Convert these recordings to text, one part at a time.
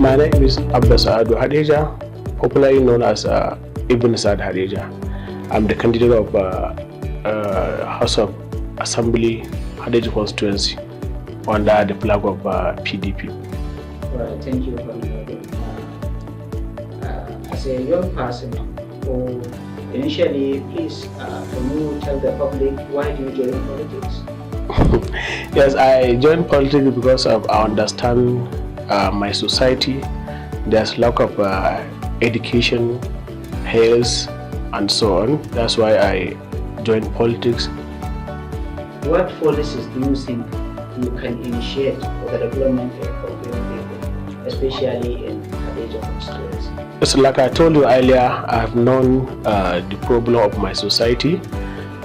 My name is Abba Hadejia, popularly known as Ibn Saad Hadejia. I'm the candidate of House of Assembly Hadejia constituency under the flag of PDP. Well, thank you for as a young person who initially, please, can you tell the public why do you join politics? Yes, I joined politics because I understand my society. There's lack of education, health, and so on. That's why I joined politics. What policies do you think you can initiate for the development of young people, especially in Hadejia constituency? So like I told you earlier, I've known the problem of my society.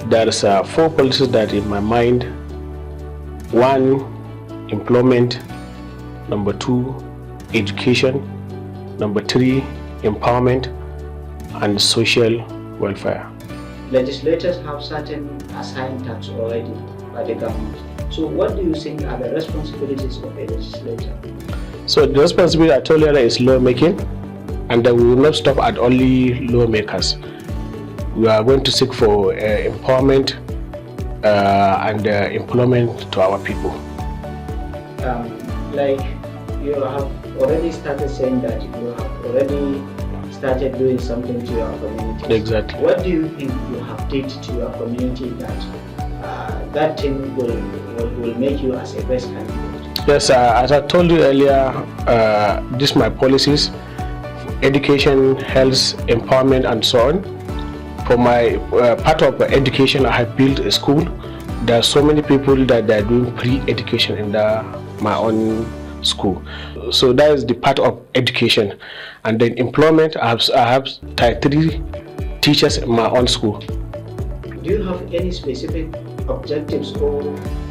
There's 4 policies that in my mind. 1, employment. Number 2, education. Number 3, empowerment and social welfare. Legislators have certain assigned tasks already by the government. So what do you think are the responsibilities of a legislator? So the responsibility, I told you, is lawmaking, and we will not stop at only lawmakers. We are going to seek for empowerment and employment to our people. Like you have already started saying that you have already started doing something to your community. Exactly. What do you think you have did to your community that that thing will make you as a best candidate? Yes, as I told you earlier, these are my policies: education, health, empowerment, and so on. For my part of education, I have built a school. There are so many people that they are doing pre-education in my own school. So that is the part of education. And then employment, I have 3 teachers in my own school. Do you have any specific objectives or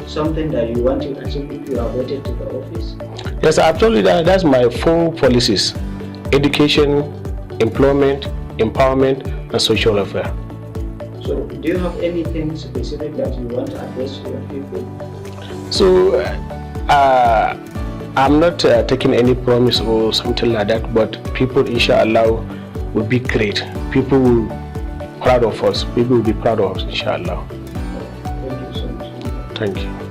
something that you want to achieve if you are voted to the office? Yes, I've told you that that's my 4 policies: education, employment, empowerment, and social welfare. So do you have anything specific that you want to address to your people? So I'm not taking any promise or something like that, but people, inshallah, will be great. People will be proud of us. People will be proud of us, inshallah. Thank you so much. Thank you.